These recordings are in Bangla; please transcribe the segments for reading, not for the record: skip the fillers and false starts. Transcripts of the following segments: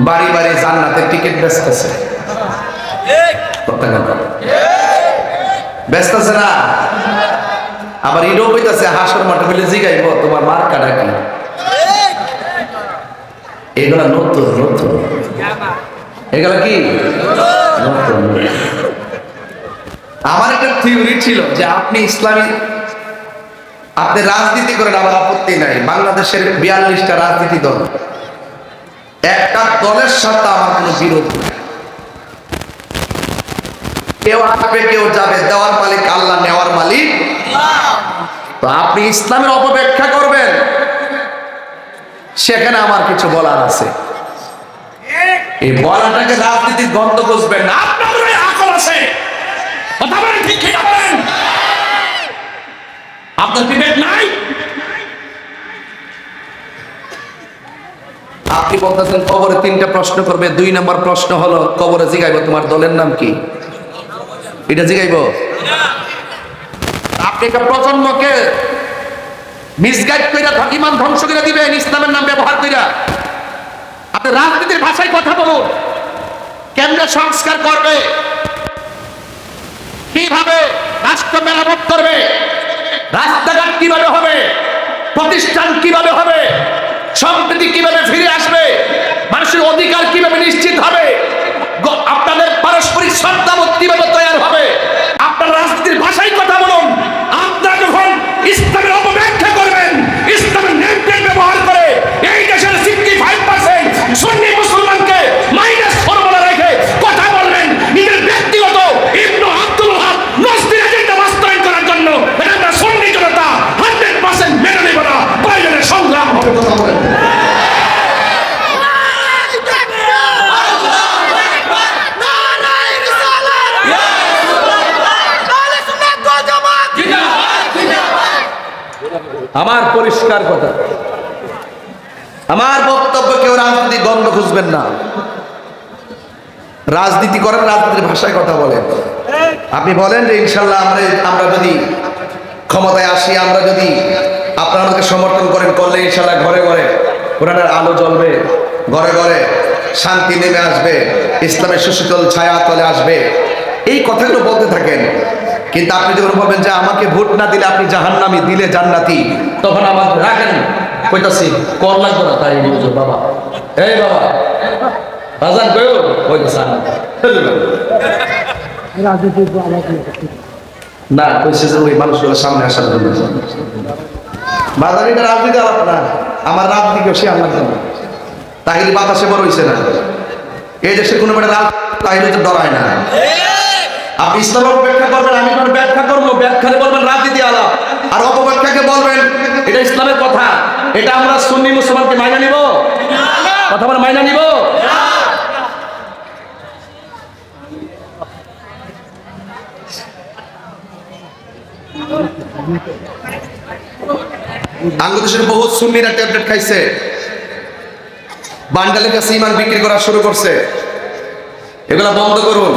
বাড়ি বাড়ি জান্নাতের টিকিট বেচতেছে, বেচতেছে না? আবার ইডো কইতাছে হাসর মাঠে বলে জিগাইব তোমার মার্কাটা কি। এগুলা নতুন নতুন, এগুলা কি নতুন। আমার একটা থিওরি ছিল যে আপনি ইসলামী আপনি রাজনীতি করেন, আমার আপত্তি নাই। বাংলাদেশের 42টা রাজনীতি দল, একটা দলের সাথে আমার কোনো বিরোধ নাই। কেউ আসবে কেউ যাবে, দেওয়ার মালিক আল্লাহ, নেওয়ার মালিক। তো আপনি ইসলামের অপব্যাখ্যা করবেন, সেখানে আমার কিছু বলার আছে। এই বলাটাকে রাজনীতির গন্ধ বুঝবেন না। আপনাদের আকল আছে, কথা বলেন, ঠিক ঠিক বলেন। আপনার বিবেক নাই। আপনি বলতেছেন কবরে 3টা প্রশ্ন করবে, 2 নম্বর প্রশ্ন হলো কবরে জিগাইব তোমার দলের নাম কি, এটা জিগাইব। আপনি একটা প্রজন্মকে মিসগাইড কইরা ইমান ধ্বংস করে দিবেন ইসলামের নাম ব্যবহার কইরা। আপনি রাজনীতির ভাষায় কথা বলুন। কেন্দ্র সংস্কার করবে, কিভাবে রাষ্ট্র মেরামত করবে, রাস্তাঘাট কিভাবে হবে, প্রতিষ্ঠান কিভাবে হবে, সম্প্রীতি কিভাবে ফিরে আসবে, মানুষের অধিকার কিভাবে নিশ্চিত হবে, আপনাদের পারস্পরিক শ্রদ্ধাবোধ কিভাবে তৈরি হবে, আপনার রাজনীতির ভাষায় কথা বলুন। আপনারা যখন ইসলামের অপব্যাখ্যা করবেন, ইসলামের নেম প্লেট ব্যবহার করে এই দেশের 65% সুন্নি মুসলমানকে -4 বলে রেখে কথা বলবেন নিজের ব্যক্তিগত ইবনে আব্দুল ওয়াহাব নসরী এজেন্ডা বাস্তবায়ন করার জন্য, এটা আমরা সুন্নি জনতা 100% মেনে নেব না। প্রয়োজনে সংগ্রাম হবে। কথা বলেন। আমার পরিষ্কার কথা, আমার বক্তব্য, কেউ রাজনীতি গন্ধ খুঁজবেন না। রাজনীতি করেন, রাজনীতির ভাষায় কথা বলেন। আপনি বলেন যে ইনশাল্লাহ আমরা যদি ক্ষমতায় আসি, আমরা যদি আপনারা আমাকে সমর্থন করেন, করলে ইনশাল্লাহ ঘরে ঘরে কোরআনের আলো জ্বলবে, ঘরে ঘরে শান্তি নেমে আসবে, ইসলামের সুশীতল ছায়া তলে আসবে। এই কথাগুলো বলতে থাকেন। কিন্তু আপনি যখন বলবেন যে আমাকে ভোট না দিলে আপনি জাহান্নামী, দিলে জান্নাতি, তখন আমার রাখেন কইতাছি কর লাগবে না। তাই বুঝো বাবা, এই বাবা বাজান কইও কইতাছ না, কইছে যে ওই মানুষগুলোর সামনে আসার জন্য। বাজারিটা রাজনীতি আলাপ না, আমার রাজনীতি সে আল্লাহ জানে। তাহির বাতাসে বড় হইছে না, এই দেশে কোনো বেটা রাজ তাহির ডরায় না। আপনি ইসলাম ব্যাখ্যা করবেন, আমি কোনো ব্যাখ্যা করবো, ব্যাখ্যাকে বলবেন রাজনীতি আলাপ, আর অপব্যাখ্যাকে বলবেন এটা ইসলামের কথা। এটা আমরা সুন্নি মুসলমানকে মাইনা নিব? কথা বলে মাইনা নিব? বাংলাদেশের বহুত সুন্নিরা ট্যাবলেট খাইছে, বান্ডালের কাছে ইমান বিক্রি করা শুরু করছে। এগুলা বন্ধ করুন।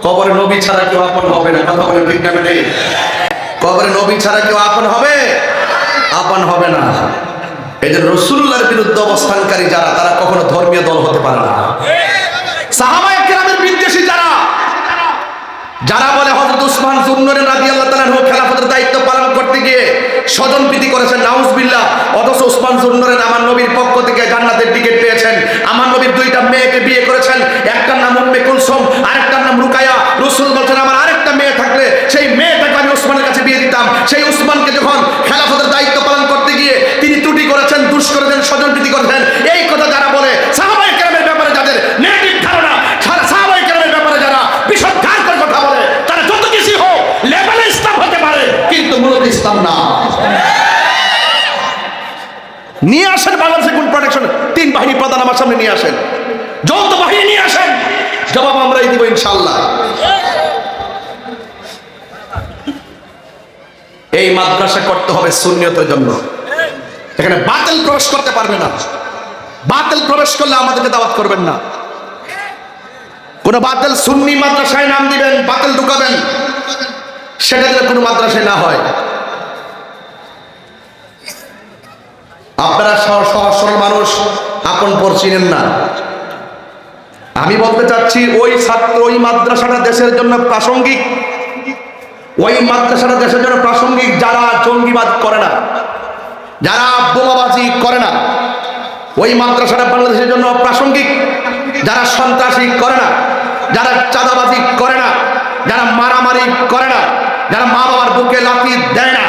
কবরে নবী ছাড়া কেউ আপন হবে না। কথা বলেন ঠিক না বেঠিক? কবরে নবী ছাড়া কেউ আপন হবে? আপন হবে না। এই যে রাসূলুল্লাহর বিরুদ্ধে অবস্থানকারী যারা, তারা কখনো ধর্মীয় দল হতে পারে না। সাহাবায়ে কেরামের বিদ্বেষী যারা বলে হযরত উসমান যুন্নুরাইন রাদিয়াল্লাহু তাআলা আনহু খেলাফতের দায়িত্ব পালন করতে গিয়ে স্বজনপ্রীতি করেছেন, নাউজুবিল্লাহ। অথচ উসমান যুন্নুরাইন আমার নবীর পক্ষ থেকে জান্নাতের টিকিট পেয়েছেন। আমার নবীর 2টা মেয়েকে বিয়ে করেছেন, একটার নাম উম্মে কুলসুম, আরেকটার নাম রুকায়া। রাসূল বলেন আমার আরেকটা মেয়ে থাকলে সেই মেয়েটাকে আমি উসমানের কাছে বিয়ে দিতাম। সেই উসমানকে যখন খেলাফতের দায়িত্ব পালন করতে গিয়ে তিনি ত্রুটি করেছেন, দুষ করেছেন, স্বজনপ্রীতি করেছেন, এই কথা যারা বলে, সাহাবায়ে কেরামের ব্যাপারে যাদের নেগেটিভ ধারণা, সাহাবায়ে কেরামের ব্যাপারে যারা বিসর্জন করে কথা বলে, তারা যত কিছু হোক লেভেলে ইসলাম হতে পারে, কিন্তু মূলত ইসলাম না। নিয়ে আসেন বাংলাদেশের কোন প্রোটেকশন, 3 বাহিনী প্রধান আমার সামনে নিয়ে আসেন, যৌথ বাহিনী নিয়ে আসেন, জবাব আমরাই দিব ইনশাআল্লাহ। এই মাদ্রাসা করতে হবে সুন্নিয়তের জন্য, এখানে বাতিল প্রবেশ করতে পারবে না। বাতিল প্রবেশ করলে আমাদেরকে দাওয়াত করবেন না। কোন বাতিল সুন্নি মাদ্রাসায় নাম দিবেন, বাতিল ঢুকাবেন, সেটা যেন কোনো মাদ্রাসায় না হয়। আপনারা সহজ সরল মানুষ, আপন পর চিনেন না। আমি বলতে চাচ্ছি ওই ছাত্র, ওই মাদ্রাসাটা দেশের জন্য প্রাসঙ্গিক, ওই মাদ্রাসাটা দেশের জন্য প্রাসঙ্গিক যারা জঙ্গিবাদ করে না, যারা বোমাবাজি করে না। ওই মাদ্রাসাটা বাংলাদেশের জন্য প্রাসঙ্গিক যারা সন্ত্রাসী করে না, যারা চাঁদাবাজি করে না, যারা মারামারি করে না, যারা মা বাবার বুকে লাথি দেয় না,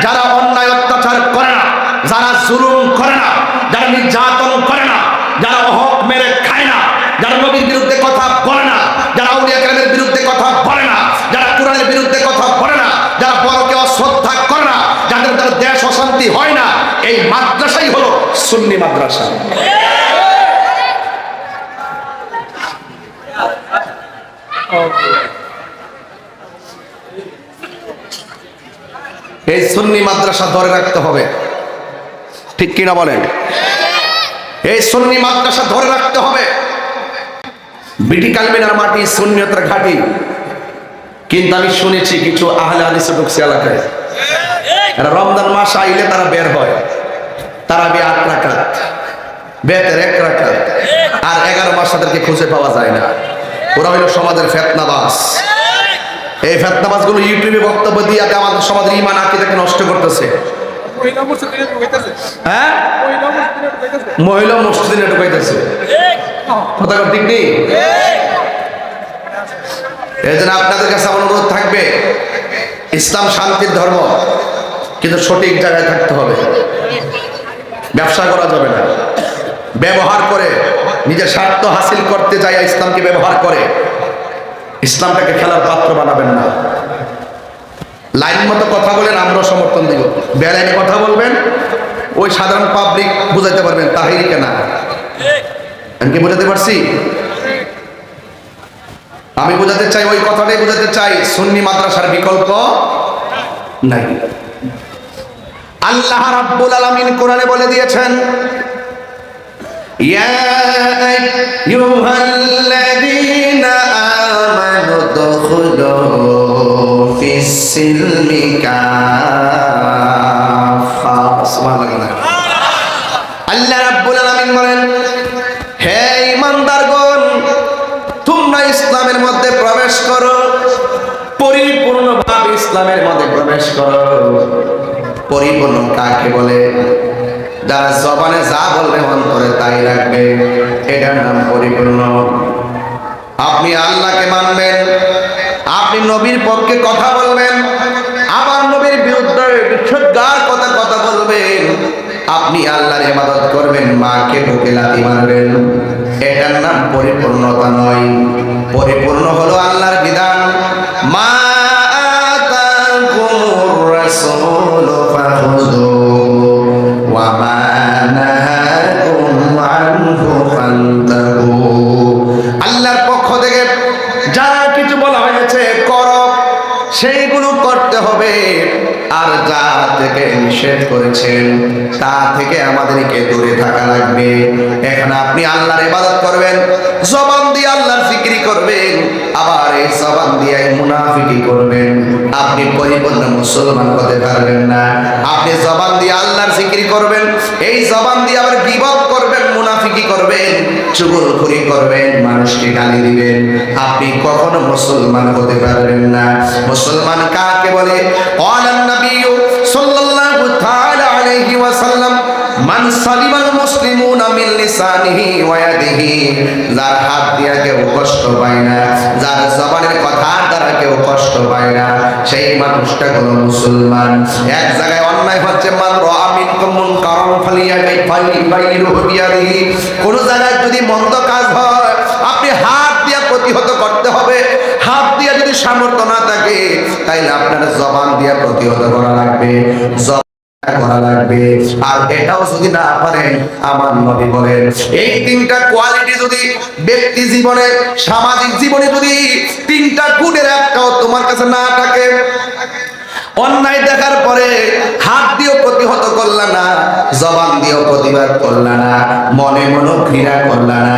যারা অন্যায় অত্যাচার করে না, যারা জুলুম করে না, যারা নির্যাতন করে না, যারা হক মেরে খায় না, যারা নবীর বিরুদ্ধে কথা বলে না, যারা আউলিয়া কেরামের বিরুদ্ধে কথা বলে না, যারা কোরআনের বিরুদ্ধে কথা বলে না, যারা বড়কে অশ্রদ্ধা করে না, যাদের দ্বারা দেশ অশান্তি হয় না, এই মাদ্রাসাই হলো সুন্নি মাদ্রাসা। এই সুন্নি মাদ্রাসা ধরে রাখতে হবে, ঠিক কিনা বলেন? এই সুন্নি মাদ্রাসা ধরে রাখতে হবে। বিটি কালমিনার মাটি সুন্নিয়তের ঘাঁটি, কিন্তু আমি শুনেছি কিছু আহলে হাদিসে ঢুকছে এলাকায়, রমজান মাস আইলে তারা বের হয়, তারা 8 রাকাত, বেতের 1 রাকাত, আর 11 মাস তাদেরকে খুঁজে পাওয়া যায় না। ওরা হইল সমাজের ফেতনাবাজ। এই ফেতনাবাজ গুলো ইউটিউবে বক্তব্য দিয়ে আমাদের সমাজের ঈমান আকীদাকে নষ্ট করতেছে। হ্যাঁ, মহিলা মসজিদে ঢুকাইতেছে, কথা ঠিক নেই? এই জন্য আপনাদের কাছে আমার অনুরোধ থাকবে, ইসলাম শান্তির ধর্ম, কিন্তু সঠিক জায়গায় থাকতে হবে। ব্যবসা করা যাবে না, ব্যবহার করে নিজের স্বার্থ হাসিল করতে যায় ইসলামকে ব্যবহার করে ইসলামটাকে খেলার পাত্র বানাবেন না। লাইন মতো কথা বলেন, আমরা সমর্থন দিব। বেলাইনে কথা বলবেন, ওই সাধারণ পাবলিক বুঝাইতে পারবেন তাহিরি কেনা। আমি কি বুঝাতে পারছি? আমি বুঝাতে চাই, ওই কথাটাই বুঝাতে চাই, সুন্নি মাদ্রাসার বিকল্প নাই। আল্লাহ রাব্বুল আলামিন কোরআনে বলে দিয়েছেন, ইয়া আইয়ুহাল্লাযীনা আমানু দুখুলু ফিস-সিলমি কাফা। সুবহানাল্লাহ। আল্লাহ রাব্বুল আলামিন বলেন, হে ঈমানদারগণ, তোমরা ইসলামের মধ্যে প্রবেশ করো, পরিপূর্ণভাবে ইসলামের মধ্যে প্রবেশ করো। পরিপূর্ণ কাকে বলে? যারা জবানে যা বলবে অন্তরে তাই রাখবে, এটার নাম পরিপূর্ণ। আপনি আল্লাহকে মানবেন, আপনি নবীর পক্ষে কথা বলবেন, আবার নবীর বিরুদ্ধে বিচ্ছেদগার কথা বলবেন, আপনি আল্লাহর ইবাদত করবেন, মাকে বুকে লাথি মারবেন, এটার নাম পরিপূর্ণতা নয়। পরিপূর্ণ হলো আল্লাহর বিধান, মা আতাকুমুর রাসূলু ফাখুযু ওয়া মা নাহাকুম আনহু ফান্তাহু। আল্লাহর পক্ষ থেকে যা কিছু বলা হয়েছে করো, সেইগুলো করতে হবে, আর যা থেকে নিষেধ করেছেন তা থেকে আমাদেরকে দূরে থাকা লাগবে। এখন আপনি আল্লাহর ইবাদত করবেন, জবান দিয়ে আল্লাহর জিকির করবেন, আবার এই জবান দিয়ে মুনাফিকি করবেন, আপনি পরিপূর্ণ মুসলমান হতে পারবেন না। আপনি জবান দিয়ে আল্লাহর জিকির করবেন, এই জবান দিয়ে আবার গীবত করবেন, মুনাফিকি করবেন, চুগলখড়ি করবেন, মানুষকে গালি দিবেন, আপনি কখনো মুসলমান হতে পারবেন না। মুসলমান কাকে বলে? ক্বালান নবী সাল্লাল্লাহু তাআলা আলাইহি ওয়াসাল্লাম, মান সালিমাল মুসলিমুনা মিন লিসানিহি ওয়া ইয়াদিহি। যার হাত দিয়ে কেউ কষ্ট পায় না, যার জবানের কথার দ্বারা কেউ কষ্ট পায় না, সেই মানুষটা হলো মুসলমান। এক জায়গায় অন্যায় হচ্ছে, মান রাআ মিনকুম মুনকারান ফালিয়ুগাইয়িরহু বিয়াদিহি। কোন জায়গায় যদি মন্দ কাজ হয়, আপনি হাত দিয়ে প্রতিহত করতে হবে। হাত দিয়ে যদি সামর্থ্য না থাকে, তাইলে আপনার জবান দিয়ে প্রতিহত করা লাগবে, করা লাগবে। আর এটাও যদি না পারেন, আমার নবী বলেন, এই 3টা কোয়ালিটি যদি ব্যক্তি জীবনে, সামাজিক জীবনে যদি 3টা গুণের একটাও তোমার কাছে না থাকে, অন্যায় দেখার পরে হাত দিয়েও প্রতিহত করলা না, জবান দিয়েও প্রতিবাদ করলা না, মনে মনে ঘৃণা করলা না,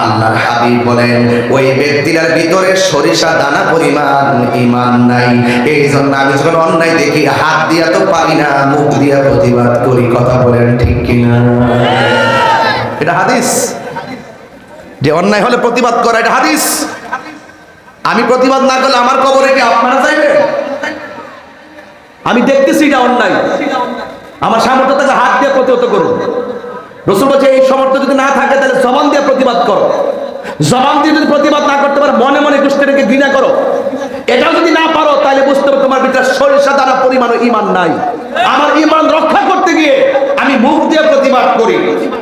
আল্লাহর হাবিব বলেন ওই ব্যক্তিটার ভিতরে সরিষা দানা পরিমাণ ঈমান নাই। এই জন্য আমি যখন অন্যায় দেখি, হাত দিয়া তো পারি না, মুখ দিয়া প্রতিবাদ করি। কথা বলেন ঠিক কিনা? এটা হাদিস। যে অন্যায় হলে প্রতিবাদ করা, এটা হাদিস। আমি প্রতিবাদ না করলে আমার কবরে কি আপনারা চাইবেন? আমি দেখতেছি এটা অন্যায়, আমার সামর্থ্য থেকে হাত দিয়ে প্রতিহত করুন। রাসূল বলেছে এই সামর্থ্য যদি না থাকে তাহলে জবান দিয়ে প্রতিবাদ করো। জবান দিয়ে যদি প্রতিবাদ না করতে পারো, মনে মনে দুষ্টেরকে ঘৃণা করো, এটাও যদি না পারো তাহলে বুঝতে হবে তোমার ভিতরে সরিষা দ্বারা পরিমাণ ঈমান নাই। আমার ঈমান রক্ষা করতে গিয়ে আমি মুখ দিয়ে প্রতিবাদ করি,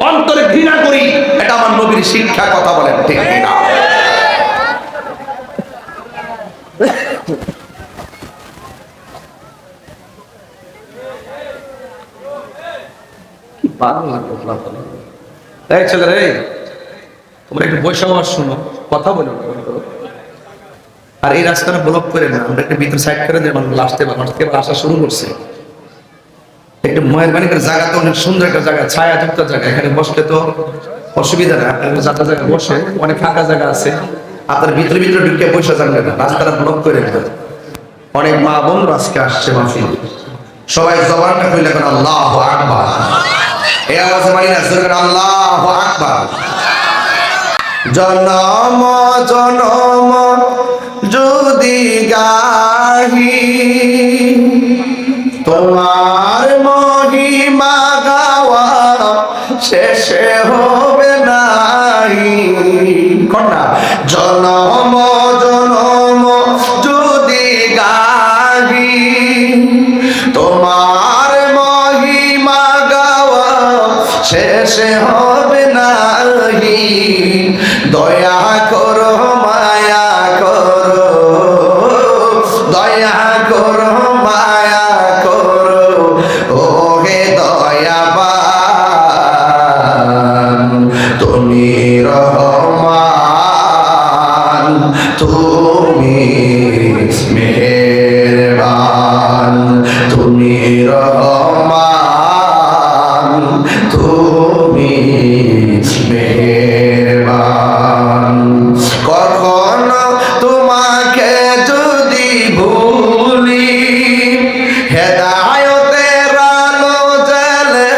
অন্তরে ঘৃণা করি, এটা আমার নবীর শিক্ষা। কথা বলেন ঠিক কিনা? কি বাংলা কথা বলে। এই ছেলেরা, তোমরা একটু বৈশাখ শোনো, কথা বলো। আর এই রাস্তাটা ব্লক করে না, আমরা একটা ভিতর সাইড করে দেবো, আসতে আসা শুরু করছে। একটু মেহরবানি করে, জায়গাটা অনেক সুন্দর একটা জায়গা, ছায়াযুক্ত জায়গা, এখানে বসলে তো অসুবিধা নেই। আপনার যাতা জায়গায় বসে, অনেক ফাঁকা জায়গা আছে, আপনার ভিতরে ভিতরে ঢুকে বসে যাবেন না, রাস্তাটা ব্লক করে দেবেন। অনেক মা বোন আজকে আসছে মাহফিল, সবাই জবানটা কইলে কেন আল্লাহু আকবার, এই আওয়াজে মানি না, জোরে করে আল্লাহু আকবার। জনম জনম যদি গাহি তোমার মহিমা গাওয়া শেষে হবে নাই। কন্যা জনম জনম যদি গাহি তোমার মহিমা গাওয়া শেষে হবে নাই। দয়া করো মায়া করো, দয়া করো মায়া করো, ও হে দয়াবান তুমি রহমান, তুমি মেহেরবান, তুমি রহমান, তুমি মেহেরবান। কখনো তোমাকে যদি ভুলি, হেদায়েতের আলো জ্বালে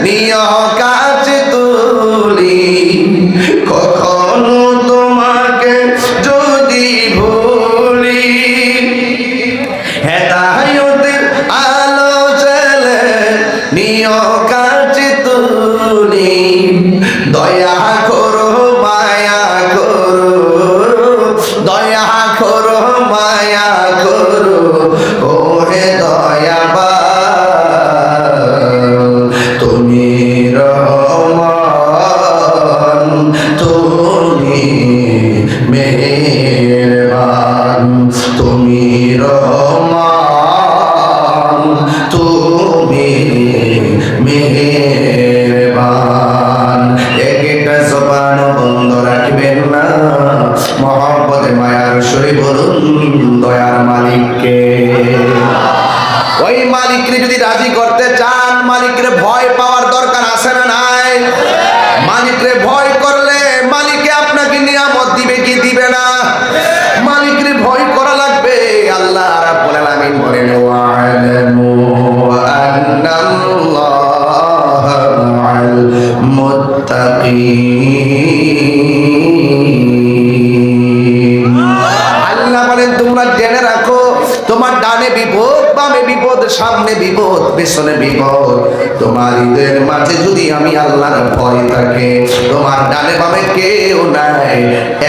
নিয় কাছে তুলি। কখনো তোমাকে যদি ভুলি, হেদায়েতের আলো জ্বালে নিয় কাছে তুলি। দয়া করো মায়া করো, দয়া করো মায়া করো, ও হে দয়াবান তুমি রহমান, তুমি মেহেরবান, তুমি রহমান, তুমি মেহেরবান। এক একটা জবান বন্ধ রাখবেন না, মহব্বতে মায়ার সরে বলুন দয়ার মালিককে। ওই মালিককে যদি রাজি করতে চান, মালিককে ভয় পাওয়ার দরকার আছে না নাই? মালিককে ভয় করলে মালিকে আপনাকে নিয়ামত দিবে কি দিবে না? মালিককে ভয় করা লাগবে। আল্লাহ রাব্বুল আলামিন বলেন ওয়া'লামু আন্নাল্লাহা মা'আল মুত্তাকিন। আল্লাহ বলেন তোমরা জেনে রাখো, তোমার ডানে বিপদ, বামে বিপদ, সামনে বিপদ, পেছনে বিপদ, তোমার হৃদয়ের মাঝে যদি আমি আল্লাহর ভয় থাকে, তোমার ডানে বামে কেউ নাই,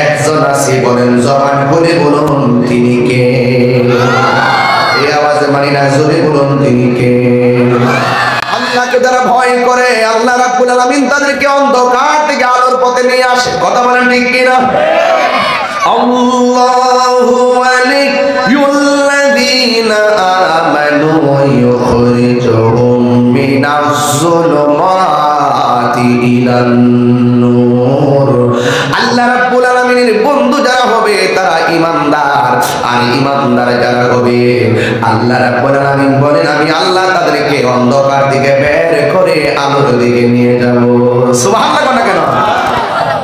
একজন আছে। বলেন জবান খুলে বলুন তিনি কে? এই আওয়াজে মানি না, জোরে বলুন তিনি কে? আল্লাহকে যারা ভয় করে, আল্লাহ রাব্বুল আলামিন তাদেরকে অন্ধকার থেকে আলোর পথে নিয়ে আসে। কথা বলেন ঠিক কিনা? আল্লাহু ওয়ালিয়ুল্লাযীনা আমানু ইউখরিজুহুম মিনাজ যুলুমাতি ইলান নূর। আল্লাহ রাব্বুল আলামিনের বন্ধু যারা হবে তারা ঈমানদার, আর ঈমানদার যারা হবে, আল্লাহ রাব্বুল আলামিন বলেন আমি আল্লাহ তাদেরকে অন্ধকার থেকে বের করে আলোর দিকে নিয়ে যাব। সুবহানাল্লাহ। কোন কেন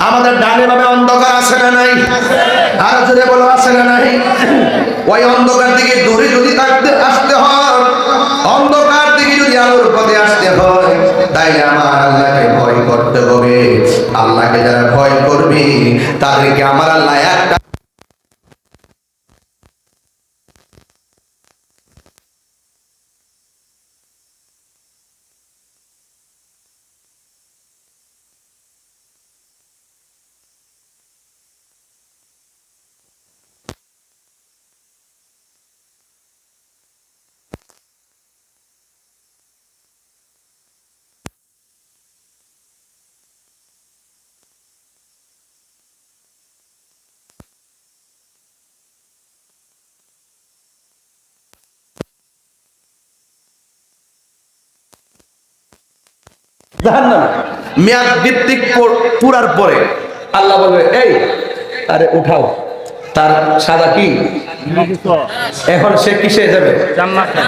আমাদের ডানে বামে অন্ধকার আছে না নাই? আর যদি বলো আছে না নাই? ওই অন্ধকার থেকে দূরে যদি আসতে হয়, অন্ধকার থেকে যদি আলোর পথে আসতে হয়, তাই আমার আল্লাহকে ভয় করতে হবে। আল্লাহকে যারা ভয় করবে তাদেরকে আমার আল্লাহ একটা জাহান্নাম মেয়াদ ভিত্তিক পুরার পরে আল্লাহ বলবে, এই আরে উঠাও, তার সাদা কি এখন সে কিসে যাবে? জান্নাতে।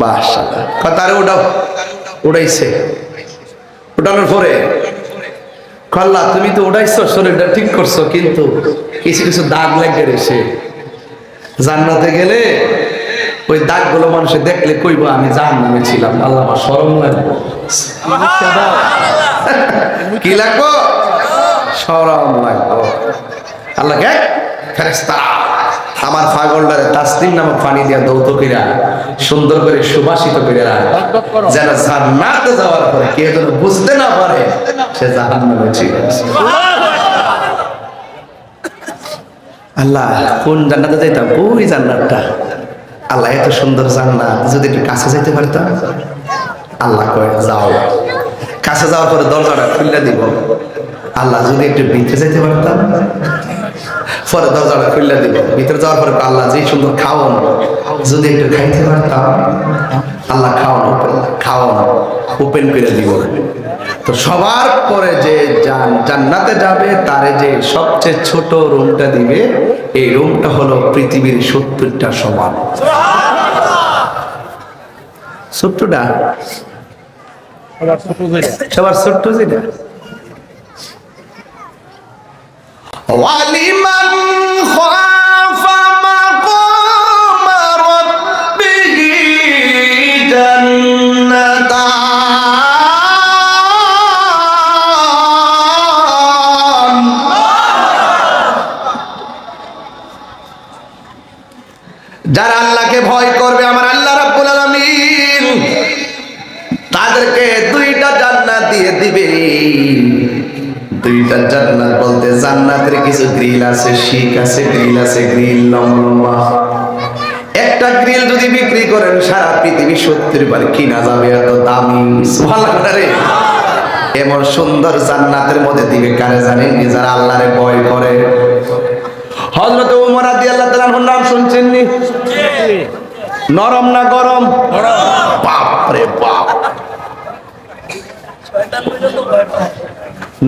মাশাআল্লাহ, তারে উঠাও। উঠাইছে, উঠানোর পরে আল্লাহ তুমি তো উঠাইছো, শরীরটা ঠিক করছো, কিন্তু কিছু কিছু দাগ লেগে রয়েছে। জান্নাতে গেলে ওই দাগগুলো মানুষে দেখলে কইবো আমি জাহান্নামে ছিলাম। আল্লাহ আমার শরম লাগবে। কি লাগবো? শরম লাগবো। আল্লাহকে ফেরেশতা আমার পাগলটারে তাসলিম নামক পানি দিয়া দৌত কইরা সুন্দর করে সুবাসিত কইরা যেন জান্নাতে যাওয়ার পরে কেউ যেন বুঝতে না পারে সে জাহান্নামে ছিল। আল্লাহ কোন জান্নাতে যাইতাম? ওই জান্নাতটা। আল্লাহ এত সুন্দর জান্নাত, যদি একটু কাছে যাইতে পারতাম। আল্লাহ কয় যাও। কাছে যাওয়ার পরে দরজাটা খুলে দিব। আল্লাহ যদি একটু ভিতরে যাইতে পারতাম। পরে দরজাটা খুলে দিব। ভিতরে যাওয়ার পরে আল্লাহ যে সুন্দর খাওয়ান, যদি একটু খাইতে পারতাম। আল্লাহ খাওয়ান ওপেন করে দিব। তো সবার পরে যে জান্নাতে যাবে তারে যে সবচেয়ে ছোট রুমটা দিবে, এই রুমটা হলো পৃথিবীর 70টা সমান। ছোট্টটা সবার ছোট্ট যেটা। ওয়ালিমান খাফা মাকামা রাব্বিহি জান্নাতান। যারা আল্লাহকে ভয় করবে আমার আল্লাহ রাব্বুল আলামিন তাদেরকে দুইটা জান্নাত দিয়ে দিবে। দুইটা জান্নাত বলতে জান্নাতের কিছু গ্রিল আছে, শিক আছে, গ্রিল আছে, গ্রিল লম্বা। একটা গ্রিল যদি বিক্রি করেন সারা পৃথিবী 70 বার কিনা যাবে, এত দামি। সুবহানাল্লাহ রে। এমন সুন্দর জান্নাতের মধ্যে দিবে কারে জানেন? যারা আল্লাহরে ভয় করে। হযরত ওমর রাদিয়াল্লাহু তাআলা আনহুর নাম শুনছেন নি? নরম না গরম? বাপ রে বাপ।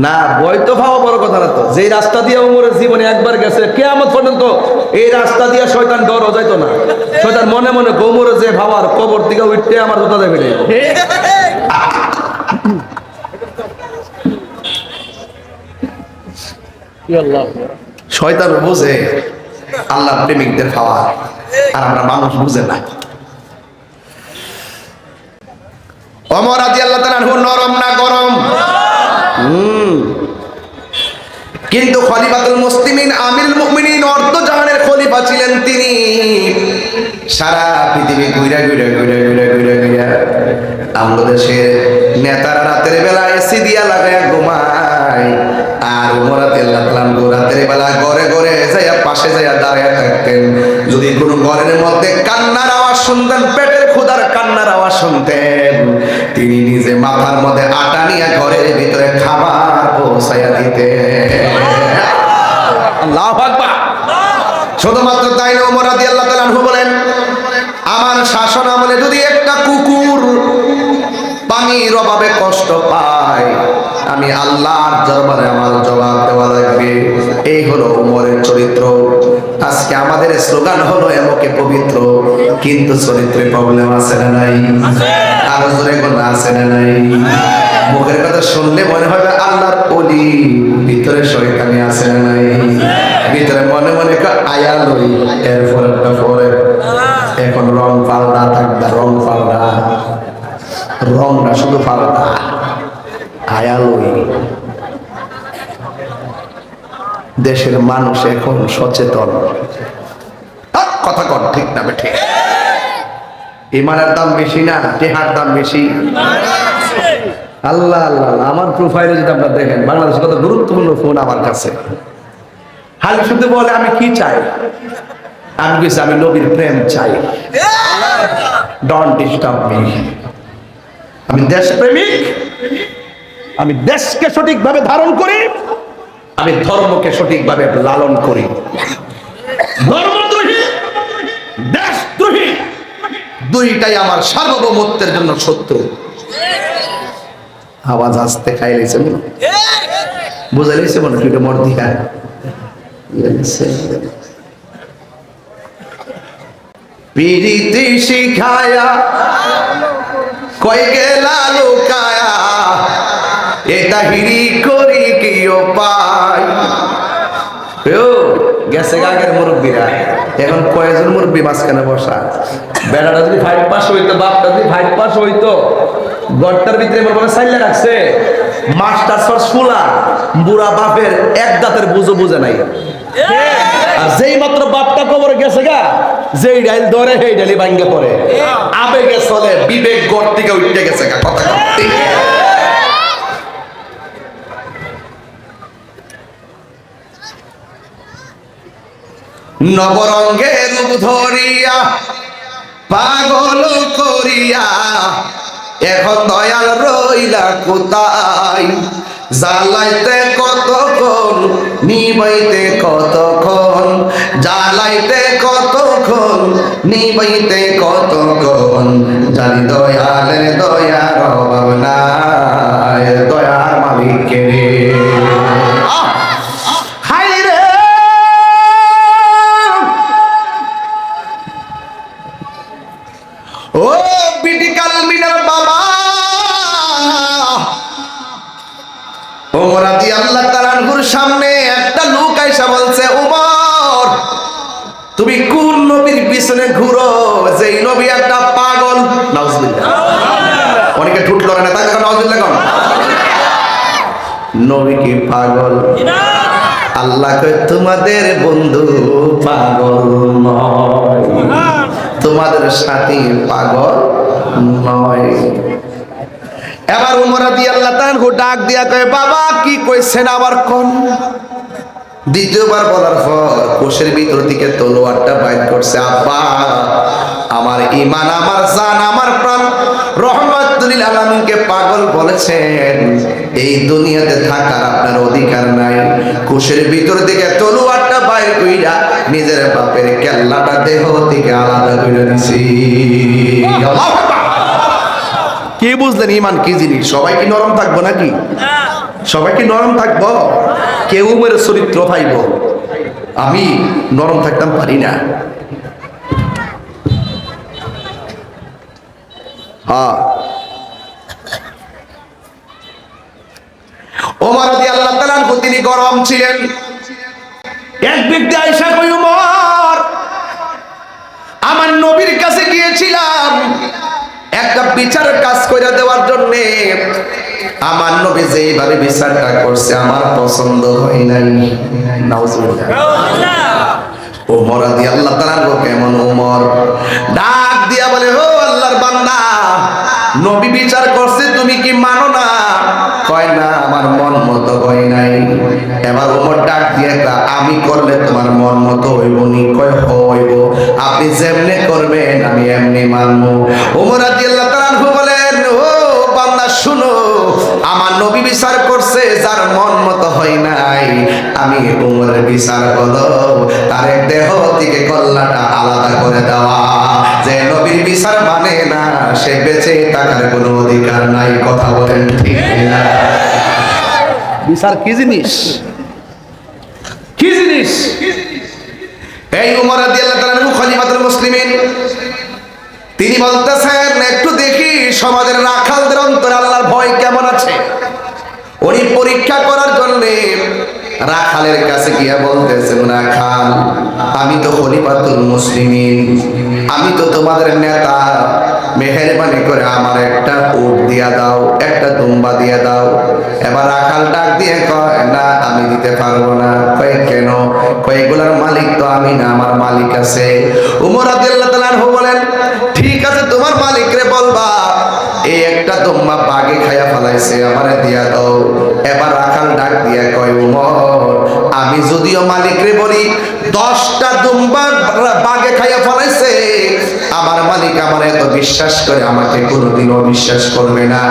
না ভয় তো পাওয়া বড় কথা না। তো যে রাস্তা দিয়ে ওমরের জীবনে একবার গেছে, কিয়ামত পর্যন্ত এই রাস্তা দিয়ে শয়তান ডরও যাইতো না। শয়তান মনে মনে ওমরে যে ভাবার কবর দিকে উঠতে আমার জুতা দেবে না। শয়তান বুঝে আল্লাহ প্রেমিকদের খাওয়া, আর আমরা মানুষ বুঝে না। ওমর রাদিয়াল্লাহু তাআলা আনহু নরম না গরম? কিন্তু খলিফাতুল মুসলিমিন আমিরুল মুমিনিন অর্ধ জাহানের খলিফা ছিলেন তিনি। সারা পৃথিবী ঘুরে ঘুরে ঘুরে ঘুরে ঘুরে ঘুরে আমাদের দেশের নেতারা রাতের বেলা এসি দিয়া লাগায় ঘুমায়, আর ওমর রাদিয়াল্লাহু তাআলা রাতের বেলা ঘরে ঘরে যাইয়া পাশে যাইয়া দাঁড়ায় থাকতেন। যদি কোনো ঘরের মধ্যে কান্নার আওয়াজ শুনতেন, পেটের ক্ষুধার কান্নার আওয়াজ শুনতেন, তিনি নিজে মাথার মধ্যে আটা নিয়ে ঘরের ভিতরে খাবার পৌঁছাইয়া দিতেন। আল্লাহু আকবার। শুধুমাত্র তাই না, ওমর রাদিয়াল্লাহু তাআলা আনহু বলেন, আমার শাসন আমলে যদি একটা কুকুর পানির অভাবে কষ্ট পায়, আমি আল্লাহর দরবারে আমার জবাব দেওয়া লাগবে। এই হলো ওমরের চরিত্র। আজকে আমাদের স্লোগান হলো এমকে পবিত্র, কিন্তু চরিত্রে প্রবলেম আছে না নাই? আরো জোরে কোন আছে না নাই? মুখের কথা শুনলে মনে হবে আল্লাহর ওলি, ভিতরে শয়তানি আছে না নাই? ভিতরে মনে মনে আয়া লই, এরপর একটা পরে এখন রং পাল্টা থাকবে, রং পাল্টা। রং না শুধু পাল্টা আয়ালই। দেশের মানুষ এখন সচেতন। কথা কন ঠিক না বেঠে? ইমানের দাম বেশি না টেহার দাম বেশি? আল্লাহ আল্লাহ, আমার প্রোফাইলে যদি আপনারা দেখেন, বাংলাদেশের কত গুরুত্বপূর্ণ ফোন আমার কাছে। হালি শুধু বলে আমি কি চাই, আমি কিছু, আমি নবীর প্রেম চাই। Don't disturb me. আমি দেশপ্রেমিক, আমি দেশকে সঠিকভাবে ধারণ করি, আমি ধর্মকে সঠিকভাবে লালন করি। ধর্মদ্রোহী, দেশদ্রোহী দুইটাই আমার সার্বভৌমত্বের জন্য শত্রু। আওয়াজ আসতে খাইলেছে মনে, বুঝাইছে মনে দুইটা মর্দিকা পিরিতি শিখায়া কই গেলা লুকায়া, এটা হিরি করি কিও পাই। গেছে আগের মুরব্বীরা, এখন কয়েকজন মুরব্বী মাঝখানে বসা। বেড়াটা যদি 5 পাস হইতো, বাপটা যদি 5 পাস হইতো, গড়টার ভিতরে মনে করে সাইলে রাখছে মাস্টার সর ফুলা, বুড়া বাপের এক দাঁতের বুঝো বুঝে নাই। আর যেই মাত্র বাপটা কবরে গেছে গা, যেই ডাইল ধরে সেই ডাইলি ভাঙ্গে পড়ে। আবেগে চলে, বিবেক গড় থেকে উঠে গেছে গা। কথা ঠিক। নবরঙ্গে রূপ ধরিয়া পাগল করিয়া, এখন দয়াল রইলা কোথায়? জ্বালাইতে কতক্ষণ, নিবাইতে কতক্ষণ, জ্বালাইতে কতক্ষণ, নিবাইতে কতক্ষণ, জানি দয়ালের দয়ার অভাব নাই, দয়ার মালিকের ও বিটিকাল মিনার বাবা ওমর রাদিয়াল্লাহু তাআলা আনহুর সামনে একটা লোক আইসা বলছে, ওমর তুমি কোন নবীর পিছনে ঘুরো? যেই নবী একটা পাগল। নাউজুবিল্লাহ। অনেকে ঠুট লড়ে না, তাই নাউজুবিল্লাহ কোন নবী কি পাগল? আল্লাহ কয় তোমাদের বন্ধু পাগল নয়, তোমাদের সাথী পাগল নয়। এবার ওমর রাদিয়াল্লাহু তাআলা ডাক দিয়া কয়, বাবা কি কইছেন আবার কোন? দ্বিতীয়বার বলার পর কোষের ভিতর থেকে তলোয়ারটা বাইর করছে। আব্বা, আমার ঈমান, আমার জান, আমার প্রাণ রহমাতুল লিল আলামিনকে পাগল বলেছেন, এই দুনিয়াতে থাকার আপনার অধিকার নাই। কোষের ভিতর থেকে তলোয়ারটা বাইর কইরা নিজের বাপের কেল্লাটা দেহ থেকে আলাদা করে দিছি। আল্লাহু আকবার। কি বুঝলেন ঈমান কি জিনিস? সবাই কি নরম থাকবো নাকি? সবাই কি নরম থাকবো? কেউ মেরে চরিত্র পাইব, আমি নরম থাকতাম পারি না। হ্যাঁ, ওমর রাদিয়াল্লাহু তাআলা আনহু তিনি গরম ছিলেন। এক ব্যক্তি আয়েশা কই, ওমর আমার নবীর কাছে গিয়েছিলাম একটা বিচারের কাজ কইরা দেওয়ার জন্য। আমার নবী যেইভাবে বিচারটা করছে আমার পছন্দ হয় নাই। নাউজুবিল্লাহ। ওমর রাদিয়াল্লাহু তাআলা কেমন? ওমর ডাক দিয়া বলে, ও আল্লাহর বান্দা, নবী বিচার করছে তুমি কি মানো না? কয় না, আমার মন মতো হয় নাই। এবার ওমর ডাক দিয়ে, আমি করলে তোমার মন মতো হইব নি? কয় হইব, আপনি যেমনে করবেন আমি এমনি মানবো। ওমর রাদিয়াল্লাহু তাআলা বলেন, ও বান্দা শুনো, আমার নবী বিচার করছে যার মন মতো হয় নাই, আমি ওমরের বিচার হলো তার দেহ থেকে কল্লাটা আলাদা করে দেওয়া। যে নবীর বিচার মানে না সে বেঁচে থাকার কোনো অধিকার নাই। কথা বলেন ঠিক না? বিচার কি জিনিস? কি জিনিস? এই ওমর রাদিয়াল্লাহু তাআলা খলিফাতুল মুসলিমিন, তিনি বলতেছেন একটু দেখি সমাজের রাখালদের অন্তরে আল্লাহর ভয় কেমন আছে। উনি পরীক্ষা করার জন্য রাখালের কাছে গিয়া বলতেছেন, রাখাল, আমি তো খলিফাতুল মুসলিমিন, আমি তো তোমাদের নেতা, মেহেরবানি করে আমার একটা উট দিয়া দাও, একটা দুম্বা দিয়া দাও। এবার রাখাল ডাক দিয়ে কয়, না আমি দিতে পারবো না। কয় কেন? কয় এগুলার মালিক তো আমি না, আমার মালিক আছে। উমর রাদিয়াল্লাহু তাআলা আনহু বলেন, ঠিক আছে তোমার মালিকরে বলবা এই একটা দুম্বা বাঘে খাইয়া ফেলাইছে, আমারে দিয়া দাও। এবার রাখাল ডাক দিয়া কয়, উমর আমি যদিও মালিকরে বলি 10টা দুম্বা বাঘে খাইয়া ফেলাইছে, আমার মালিক আমার এত বিশ্বাস করে আমাকে কোনোদিনও বিশ্বাস করবে না।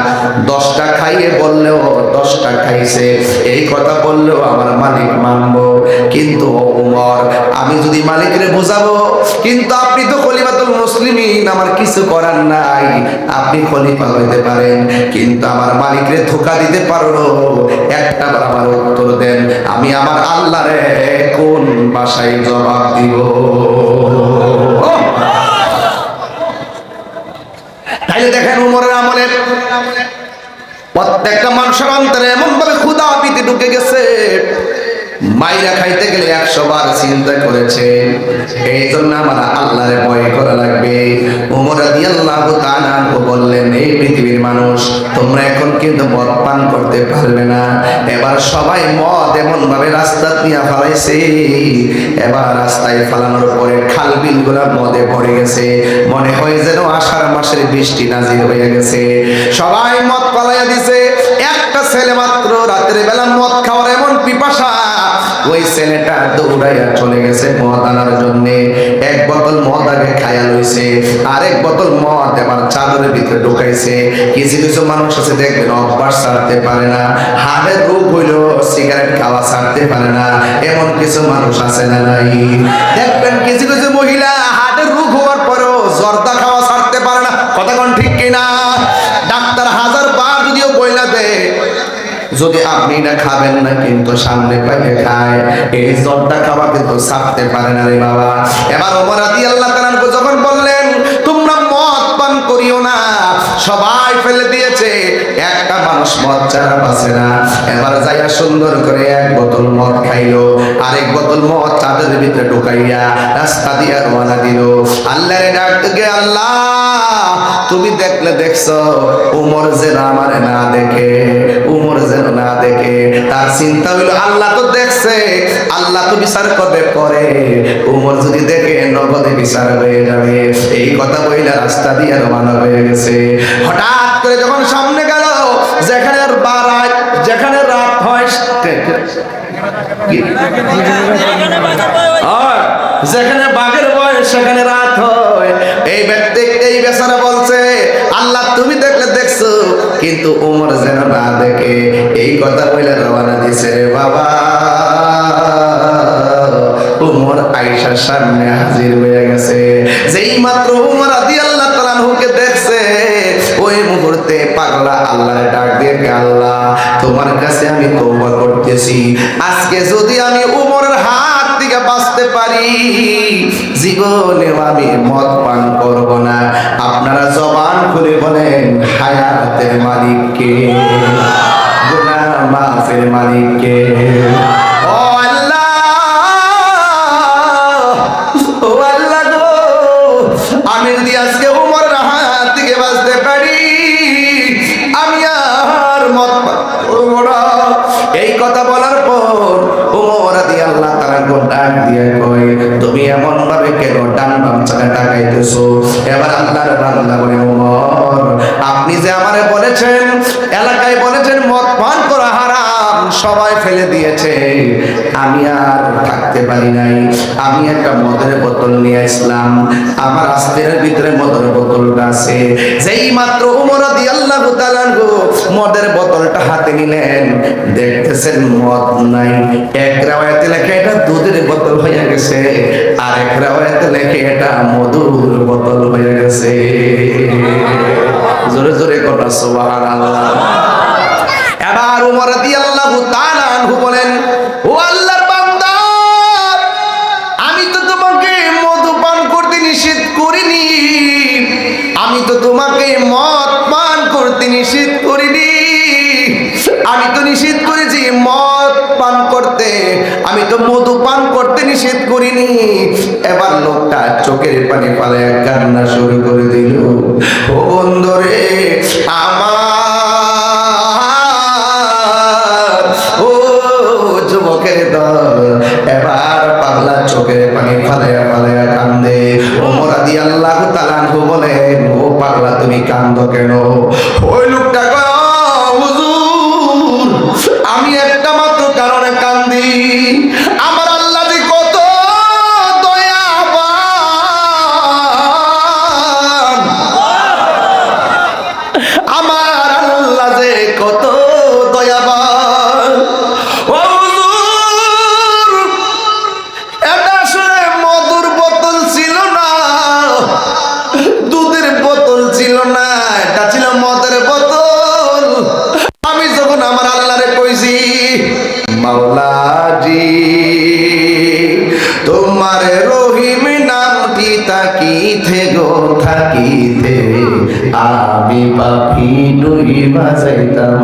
10টা খাইয়ে বললেও 10টা খাইছে এই কথা বললেও আমার মালিক মানবো। কিন্তু উমর আমি যদি মালিকরে বোঝাবো, কিন্তু আপনি তো খলিফাতুল মুসলিমিন, আমার কিছু করার নাই। আপনি খলিফা হইতে পারেন কিন্তু আমার মালিকরে ধোঁকা দিতে পারো। একটা বার আমার উত্তর দেন, আমি আমার আল্লাহরে কোন ভাষায় জবাব দিব? তাইলে দেখেন উমরের আমলে প্রত্যেকটা মানুষের অন্তরে এমন ভাবে ক্ষুধা পিতে ঢুকে গেছে, মাইরা খাইতে গেলে 100 বার চিন্তা করেছে। এই জন্য আমার আল্লাহরে ভয় করা লাগবে। উমর রাদিয়াল্লাহু তাআলা বললেন, এই পৃথিবীর মানুষ তোমরা এখন কিন্তু মদ পান করতে পারবে না। এবার সবাই মদ এমন ভাবে রাস্তা নিয়ে ফেলাইছে, এবার রাস্তায় ফেলানোর পরে খাল বিল গুলা মদে ভরে গেছে, মনে হয় যেন আষাঢ় মাসের বৃষ্টি নাজিল হয়ে গেছে। সবাই মদ পালাইয়া দিছে। একটা ছেলে মাত্র রাতের বেলা মদ খাওয়ার এমন পিপাসা, ওই ছেলেটা দৌড়াইয়া চলে গেছে মদ আনার জন্য। এক বোতল মদ আগে খাইয়া লইছে, আরেক বোতল মদ এবার চাদরের ভিতরে ঢুকাইছে। কিছু কিছু মানুষ আছে দেখবেন অভ্যাস ছাড়তে পারে না, হার্টের রোগ হইল সিগারেট খাওয়া ছাড়তে পারে না, এমন কিছু মানুষ আছে না নাই? দেখবেন কিছু কিছু মহিলা হার্টের রোগ হওয়ার পরেও জর্দা খাওয়া ছাড়তে পারে না। কথা কোন ঠিক কিনা? ডাক্তার 1000 বার যদিও বইলা দেয় যদি আপনি না খাবেন না কিন্তু সামনে পাইলে খায়, এই জর্দা খাওয়া কিন্তু ছাড়তে পারে না রে বাবা। এবার ওমর রাদিয়াল্লাহু তাআলা যখন বললেন তোমরা মদ পান করিও না, সবাই ফেলে দিয়েছে, একটা মানুষ মদ ছাড়া বাঁচে না। এবার যাইয়া সুন্দর করে এক বোতল মদ খাইলো, আরেক বোতল মদ চাদরের ভিতরে ঢুকাইয়া রাস্তা দিয়ে রওনা দিল। আল্লাহরে ডাকতে গিয়ে, আল্লাহ তুমি দেখলে দেখছো, উমর যেন আমার না দেখে, উমর যেন না দেখে। তার চিন্তা হইল আল্লাহ তো দেখছে, আল্লাহ তো বিচার করবে পরে, উমর যদি দেখে নগদে বিচার হয়ে যাবে। এই কথা বইলা রাস্তা দিয়ে রওনা হয়ে গেছে। হঠাৎ করে যখন সামনে গেল, যেখানে বারাত, যেখানে রাত হয়, যেখানে বাঘের বয়স সেখানে রাত হয়। এই ব্যক্তি এই বেচারা বলছে, আল্লাহ তুমি দেখলে দেখছো কিন্তু উমর যেন না দেখে। এই কথা বলে রওনা দিছে রে বাবা। উমর আয়েশার সামনে হাজির হয়ে গেছে। যেই মাত্র উমর রাদিয়াল্লাহু তাআলা আনহুকে দেখছে, ওই মুহূর্তে পাগলা আল্লাহর ডাক দিয়ে, আল্লাহ তোমার কাছে আমি তওবা করতেছি, আজকে যদি আমি উমরের হাত থেকে বাঁচতে পারি, জীবনে আমি মদ পান করব না। আপনারা জবান খুলে বলেন, হায়াতের মালিক কে? গুনাহ মাফের মালিক কে? ও আল্লাহ, ও আল্লাহ গো, আমি যদি আজকে উমরের হাত থেকে বাঁচতে পারি, আমি আর মদ পান করব না। এই কথা বলার পর উমর রাদিয়াল্লাহু তাআলা ডাক দিয়ে কয়, তুমি এমন ভাবে কেন ডান বাম চাকা তাকাইতেছো? এবার আল্লাহর বান্দা বলে, উমর আপনি যে আমারে বলেছেন, এলাকায় বলেছেন মদ পান করা হারাম, সবাই ফেলে দিয়েছে, আমি আর থাকতে পারি নাই। আমি একটা মদের বোতল নিয়ে আসলাম, আমার আস্তের ভিতরে মদের বোতলটা আছে। যেই মাত্র উমর রাদিয়াল্লাহু তাআলা মদের বোতলটা হাতে নিলেন, দেখতেছেন মদ নাই। এক রাওয়ায়াতে লেখে এটা দুধের বোতল হয়ে গেছে, আর এক রাওয়ায়াতে লেখে এটা মধুর বোতল হয়ে গেছে। জোরে জোরে কথা সুবহানাল্লাহ। এবার উমর রাদিয়াল্লাহু তাআলা আনহু বলেন, ও আল্লাহর বান্দা, আমি তো তোমাকে মধু পান করতে নিষেধ করিনি, আমি তো তোমাকে মদ পান করতে নিষেধ করিনি, আমি তো নিষেধ করেছি মদ পান করতে। আমি তো মধু পান করতে নিষেধ করিনি। এবার লোকটা চোখের পানি পালে কান্না শুরু করে দিল। ও বন্ধুরে আমার, ও যুবকের দল, এবার পাগলা চোখের পানি ফালাইয়া ফালাইয়া কান্দে। ওমর রাদিয়াল্লাহু তাআলা আনহু বলেন, ও পাগলা তুমি কান্দো কেন? ওই লোকটা কয়, হুজুর আমি একটা মাত্র কারণে কান্দি, আমার আল্লাহ যে কত দয়াবান, আমার আল্লাহ যে কত দয়াবান। ও হুজুর এটা আসলে মধুর বোতল ছিল না, দুধের বোতল ছিল না, এটা ছিল মদের বোতল। আমি যখন আমার আল্লাহরে কইছি, মাওলাজি তোমার রহিম নামটি তাকিতে গো থাকিতে, আমি পাপি ডুইবা যাইতাম।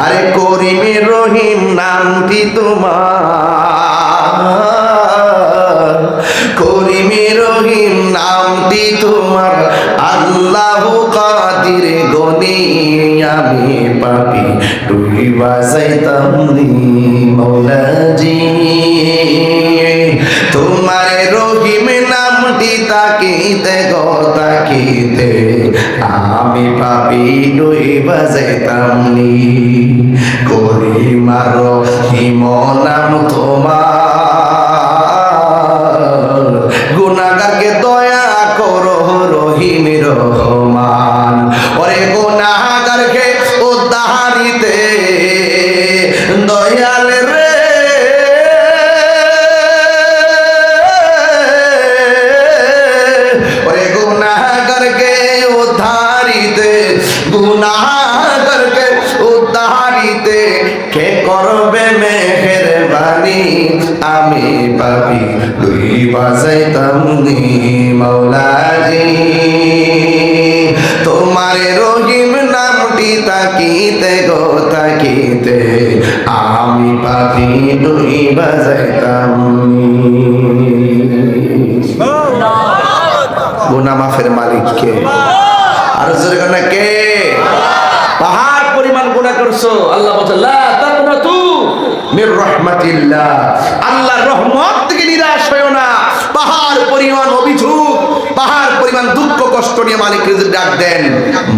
আরে করিম রহিম নামটি তোমার, করিম রহিম নামটি তোমার, আল্লাহ কাদির গনি আমি পাপি ডুইবা যাইতাম নি। মৌলাজি তোমার রহিম নামটি তাকিতে গো তাকিতে, আমি পাপি ডুইবা যাইতাম নি। করিম রহিম নাম তোমার, গুনাহগারকে দয়া করো রহিম রহমান। ওরে গুনাহগারকে উদ্ধারিতে দয়াল রে, ওরে গুনাহগারকে উদ্ধারিতে, গুনাহগারকে উদ্ধারিতে কে করবে মেহেরবানি, আমি পাপি ডুইবা যাইতাম নি। মাওলাজি তোমার রহিম নামটি তাকিতে গো তাকিতে, আমি পাপি ডুইবা যাইতাম নি। গুনাহ মাফের মালিক কে? আর জোরে কোন কে? পাহাড় পরিমাণ গুনাহ করছো, আল্লাহ বলেন লা তাকনাতু মির রাহমাতিল্লাহ, আল্লাহর রহমত থেকে নিরাশ হয়ো না। পাহাড় পরিমাণ অভিযোগ, পাহাড় পরিমাণ দুঃখ কষ্ট নিয়ে মালিককে যদি ডাক দেন,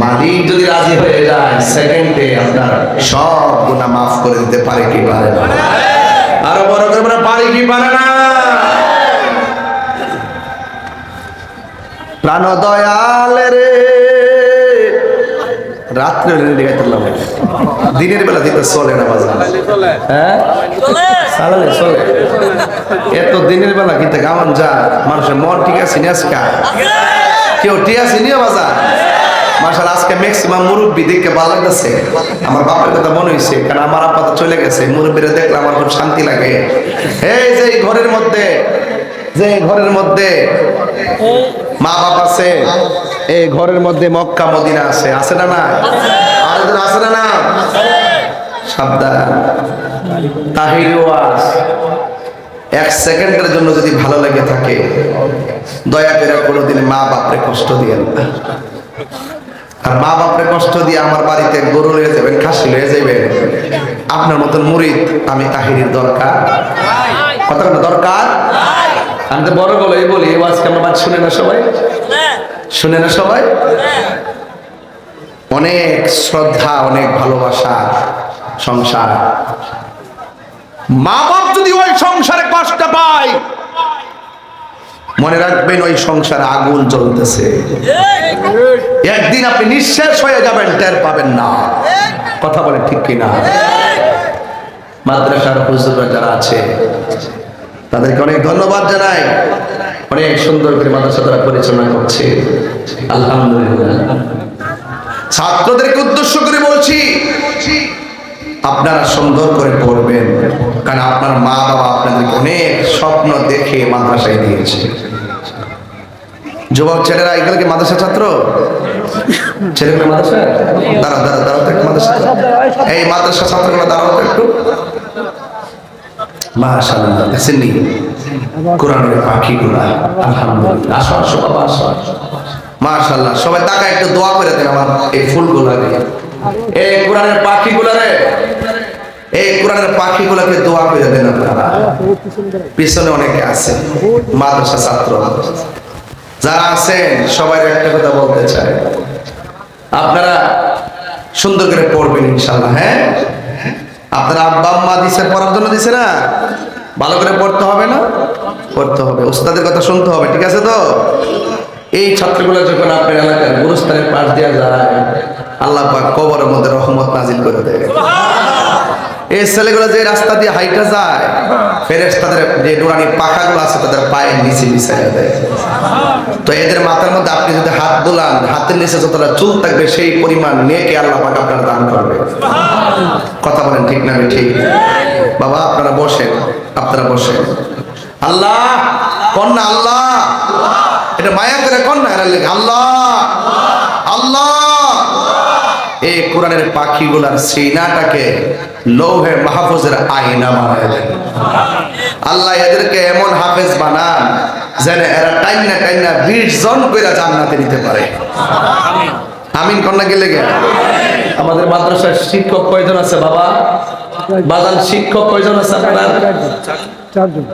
মালিক যদি রাজি হয়ে যায়, সেকেন্ডে আপনার সব গুনাহ মাফ করে দিতে পারে কি পারে না? আরো বড় করে বলা, পারে কি পারে না? প্রাণ দয়াল রে, রাত্রে দিনের বেলা দিতে চলে না বাজার, হ্যাঁ চালালে চলে। এত দিনের বেলা কিন্তু গামান যা মানুষের মন ঠিক আছে আজকা কেউ ঠিক আছে নিয়ে বাজার। মাশাআল্লাহ আজকে ম্যাক্সিমাম মুরব্বী দেখে ভালো লাগতেছে। আমার বাপের কথা মনে হয়েছে, কারণ আমার আব্বা তো চলে গেছে, মুরব্বীরা দেখলে আমার খুব শান্তি লাগে। এই যে ঘরের মধ্যে, যে ঘরের মধ্যে মা বাপ আছে, এই ঘরের মধ্যে মক্কা মদিনা আছে, আছে না? না আরেকজন আছে না? না সাবধান, তাহির ওয়াজ এক সেকেন্ডের জন্য যদি ভালো লেগে থাকে, দয়া করে কোনোদিন মা বাপরে কষ্ট দিয়েন না। আর মা বাপরে কষ্ট দিয়ে আমার বাড়িতে গরু লয়ে যাবেন, খাসি লয়ে যাবেন, আপনার মতন মুরিদ আমি তাহিরের দরকার, কথা দরকার। আমি তো বড় গলায় বলি, আজকে আমার বাদ শুনে না সবাই, শুনে না সবাই। অনেক শ্রদ্ধা, অনেক ভালোবাসা সংসার। মা বাপ যদি ওই সংসারে কষ্ট পায়, মনে রাখবেন ওই সংসারে আগুন জ্বলতেছে, একদিন আপনি নিঃশেষ হয়ে যাবেন, টের পাবেন না। কথা বলে ঠিক কিনা? মাদ্রাসার হুজুররা যারা আছে তাদেরকে অনেক ধন্যবাদ জানাই, অনেক সুন্দর করে মাদ্রাসা তারা পরিচালনা করছে, আলহামদুলিল্লাহ। ছাত্রদেরকে উদ্দেশ্য করে বলছি, আপনারা সুন্দর করে পড়বেন, কারণ আপনার মা বাবা আপনাদেরকে অনেক স্বপ্ন দেখে মাদ্রাসায় দিয়েছে। যুবক ছেলেরা এগুলো কি মাদ্রাসা ছাত্র? ছেলেগুলো মাদ্রাসা, দাঁড়াও দাঁড়াও দাঁড়াও তো একটু, মাদ্রাসা এই মাদ্রাসা ছাত্রগুলো দাঁড়াও তো একটু, মাশাআল্লাহ, দেখছেন নি কোরআনের পাখিগুলা। আলহামদুলিল্লাহ, আসো আসো বাবা, আসো। মাশাআল্লাহ, সবাই তাকায় একটু দোয়া করে দেন আমার এই ফুলগুলাকে, এই কোরআনের পাখিগুলারে, এই কোরআনের পাখিগুলাকে দোয়া করে দেন আপনারা। পিছনে অনেকে আছে মাদ্রাসা ছাত্র, যারা আছেন সবাই একটা কথা বলতে চাই, আপনারা সুন্দর করে পড়বেন ইনশাআল্লাহ। হ্যাঁ, আপনারা আব্বা আম্মা দিছে পড়ার জন্য দিছে না, ভালো করে পড়তে হবে না? পড়তে হবে, ওস্তাদের কথা শুনতে হবে, ঠিক আছে তো? এই ছাত্রগুলো যখন আপনার এলাকার গুরুস্থানের পাশ দিয়ে যায়, আল্লাহ পাক কবরের মধ্যে রহমত নাজিল করে দেয়। এই ছেলেগুলো যে রাস্তা দিয়ে হাইটা যায়, ফেরেশতাদের যে নুরানি পাখাগুলো আছে তাদের পায়ের নিচে বিছাইয়া দেয়। তো এদের মাথার মধ্যে আপনি যদি হাত বুলান, হাতের নিচে যতটা চুল থাকবে সেই পরিমাণ নেকি আল্লাহ পাক আপনার দান করবে। কথা বলেন ঠিক না ঠিক? বাবা আপনারা বসেন, আপনারা বসেন। আল্লাহ কন্যা, আল্লাহ এটা মায়া করে কন্যা, আল্লাহ আল্লাহ এই কোরআনের পাখিগুলার সিনাটাকে লৌহে মাহফুজের আয়না বানায় দেন। আল্লাহ এদেরকে এমন হাফেজ বানান যেন এরা টাইনা টাইনা 20 জন কইরা জান্নাতে নিতে পারে। আমিন কন্যা গেলে গে। আমাদের মাদ্রাসার শিক্ষক কয়জন আছে বাবা? বাজান শিক্ষক কয়জন আছে আপনার? চারজন।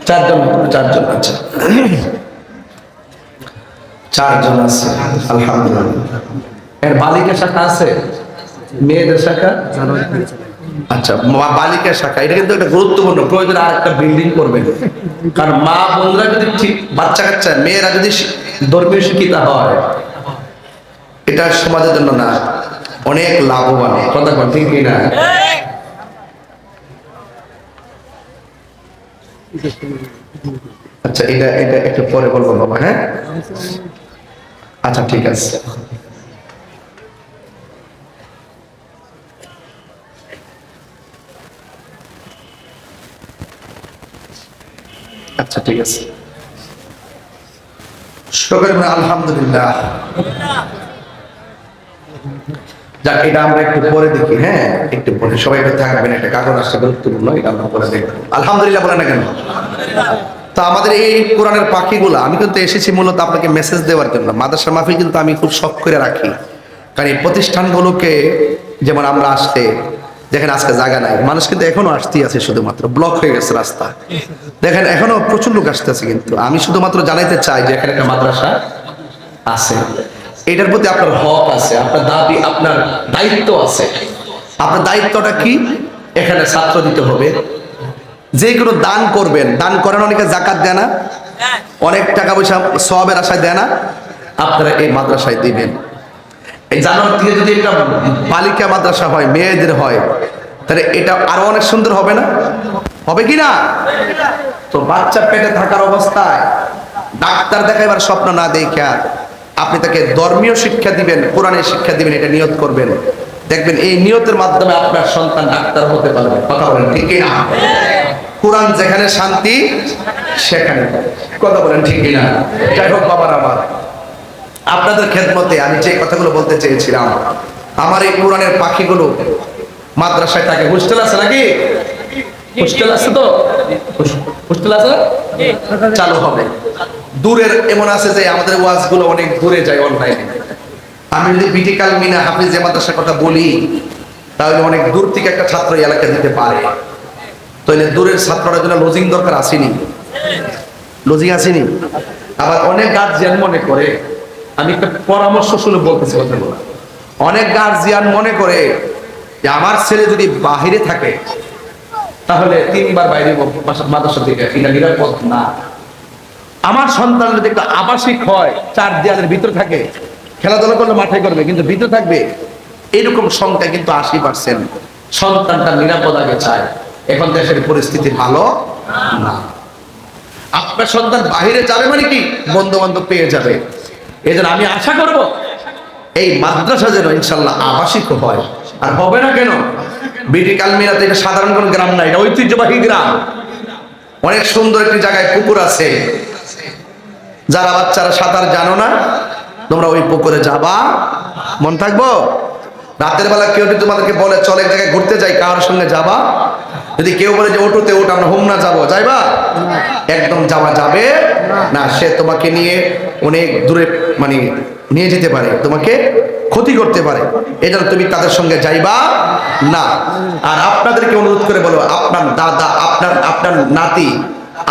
চারজন আছে, চারজন আছে, আলহামদুলিল্লাহ। এর বালিকা শাখা আছে, মেয়েদের শাখা? আচ্ছা, বালিকা শাখা, এটা কিন্তু একটা গুরুত্বপূর্ণ, প্রয়োজন আর একটা বিল্ডিং করবেন। কারণ মা বোনরা যদি ঠিক, বাচ্চা কাচ্চা মেয়েরা যদি ধর্মীয় শিক্ষিত হয়, এটা সমাজের জন্য না অনেক লাভবান। কথা বল ঠিক কিনা? আচ্ছা, এটা এটা একটু পরে বলবো বাবা। হ্যাঁ, আচ্ছা ঠিক আছে। আচ্ছা ঠিক আছে, সকলে আলহামদুলিল্লাহ। যাক, এটা আমরা একটু পরে দেখি। হ্যাঁ, একটু পরে সবাই একটু থাকবেন, একটা কাগজ আসছে গুরুত্বপূর্ণ, এটা আমরা পরে দেখবো। আলহামদুলিল্লাহ বলে না কেন? তো আমাদের এই কোরআনের পাখিগুলা, আমি কিন্তু এসেছি মূলত আপনাকে মেসেজ দেওয়ার জন্য। মাদ্রাসা মাহফিল কিন্তু আমি খুব শখ করে রাখি, কারণ এই প্রতিষ্ঠানগুলোকে যেমন আমরা আসতে দেখেন, আজকে জায়গা নাই, মানুষ কিন্তু এখনো আসতেই আছে, শুধুমাত্র ব্লক হয়ে গেছে রাস্তা। দেখেন এখনো প্রচুর লোক আসতেছে, কিন্তু আমি শুধুমাত্র জানাইতে চাই যে এখানে একটা মাদ্রাসা আছে, এটার প্রতি আপনার হক আছে, আপনার দাবি, আপনার দায়িত্ব আছে। আপনার দায়িত্বটা কি? এখানে ছাত্র দিতে হবে, যে কোনো দান করবেন। দান করেন, অনেকে যাকাত দেয় না, অনেক টাকা পয়সা সওয়াবের আশায় দেয় না, আপনারা এই মাদ্রাসায় দিবেন। এই জানুয়ারি থেকে যদি একটা বালিকা মাদ্রাসা হয়, মেয়েদের হয়, তাহলে এটা আরো অনেক সুন্দর হবে না? হবে কি না? তো বাচ্চা পেটে থাকার অবস্থায় ডাক্তার দেখাইবার স্বপ্ন না দেখা আপনি তাকে ধর্মীয় শিক্ষা দিবেন, কোরআনের শিক্ষা দিবেন, এটা নিয়ত করবেন। দেখবেন এই নিয়তের মাধ্যমে আপনার সন্তান ডাক্তার হতে পারবে। কথা বলেন ঠিক না? কোরআন যেখানে শান্তি সেখানে। কথা বলেন ঠিক না? যাই হোক বাবার, আমার আপনাদের খেদমতে আমি যে কথাগুলো বলতে চেয়েছিলাম, আমার এই কোরআনের পাখিগুলো মাদ্রাসায় থাকে। হোস্টেল আছে নাকি? হোস্টেল আছে তো? হোস্টেল আছে, চালু হবে। দূরের এমন আছে যে আমাদের ওয়াজগুলো অনেক দূরে যায় অনলাইনে। আমি যদি বিটিকাল মিনা হাফিজ মাদ্রাসার কথা বলি, তাহলে অনেক দূর থেকে একটা ছাত্র এলাকা দিতে পারে। তাহলে দূরের ছাত্ররা জন্য লজিং দরকার আসেনি? লজিং আসেনি? আবার অনেক গার্জিয়ান মনে করে, আমি একটা পরামর্শ শুনে বলতেছি কথাগুলো, অনেক গার্জিয়ান মনে করে যে আমার ছেলে যদি বাহিরে থাকে তাহলে 3 বার বাইরে মাদ্রাসা থেকে, এটা নিরাপদ না। আমার সন্তান যদি একটা আবাসিক হয়, 4 দেয়ালের ভিতরে থাকে, খেলাধুলা করলে মাঠে করবে, কিন্তু ভিতরে থাকবে, এরকম সংখ্যা কিন্তু 80%। সন্তানটা নিরাপদ আগে চায়। এখন দেশের পরিস্থিতি ভালো না। আপনার সন্তান বাহিরে যাবে মানে কি, বন্ধু বান্ধব পেয়ে যাবে। এই জন্য আমি আশা করব এই মাদ্রাসা যেন ইনশাল্লাহ আবাসিক হয়। আর হবে না কেন? বিটি কালমিরাতে এটা সাধারণ কোন গ্রাম না, এটা ঐতিহ্যবাহী গ্রাম। অনেক সুন্দর একটি জায়গায় পুকুর আছে। যারা বাচ্চারা সাঁতার জানো না, তোমরা ওই পুকুরে যাবা, মন থাকবো। রাতের বেলা কেউ যদি তোমাদেরকে বলে চল এক জায়গায় ঘুরতে যাই, কারোর সঙ্গে যাবা, যদি কেউ বলে যে ওটুতে ওট আমরা হোমনা যাবো, যাইবা? একদম যাওয়া যাবে না। সে তোমাকে নিয়ে অনেক দূরে মানে নিয়ে যেতে পারে, তোমাকে ক্ষতি করতে পারে, এটা তুমি তাদের সঙ্গে যাইবা না। আর আপনাদেরকে অনুরোধ করে বলো, আপনার দাদা, আপনার নাতি,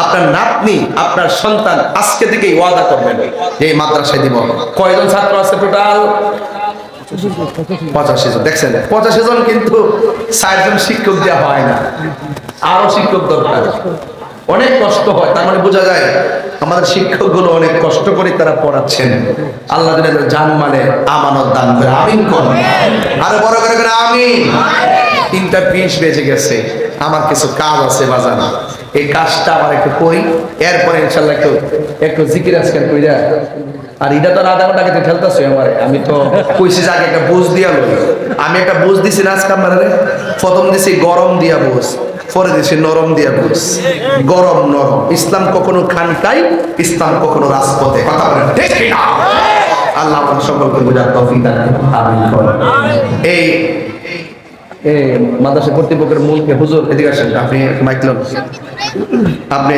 আপনার নাতনি, আপনার সন্তান আজকে থেকেই ওয়াদা করবেন যে এই মাদ্রাসায় দিব। কয়জন ছাত্র আছে টোটাল? 85 জন। দেখছেন 85 জন, কিন্তু 60 জন শিক্ষক দেওয়া হয় না, আরো শিক্ষক দরকার। অনেক কষ্ট হয়, তার মানে বোঝা যায় আমাদের শিক্ষকগুলো অনেক কষ্ট করে তারা পড়াচ্ছেন। আল্লাহ যেন জান মানে আমানত দান করে, আমিন কোন। আরো বড় করে করে আমিন। 3:20 বেজে গেছে, আমার কিছু কাজ আছে বাজার, এই কাজটা আমার একটু করি, এরপরে ইনশাল্লাহ একটু জিকির আজকাল কইরা। আর এটা তো আধা ঘন্টা আগে ঠেলতেছে আমার, আমি তো কইছি যে আগে একটা বুঝ দিয়া লই। আমি একটা বুঝ দিছি না আজকে আপনারা, প্রথম দিছি গরম দিয়া বুঝ, পরে দিছি নরম দিয়া বুঝ। গরম নরম, ইসলাম কখনো খানকাই, ইসলাম কখনো রাজপথে। কথা বলেন ঠিক কিনা? আল্লাহ আপনাদের সকলকে বোঝার তৌফিক দান করুন, আমিন। এই মাদ্রাসা কর্তৃপক্ষের মূলকে হুজুর এদিকে আসেন, আপনি মাইক লন। আপনি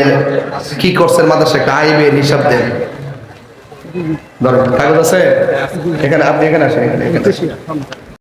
কি করছেন মাদ্রাসা, আইবের হিসাব দেন। ধরেন কাগজ আছে এখানে, আপনি এখানে আসেন, এখানে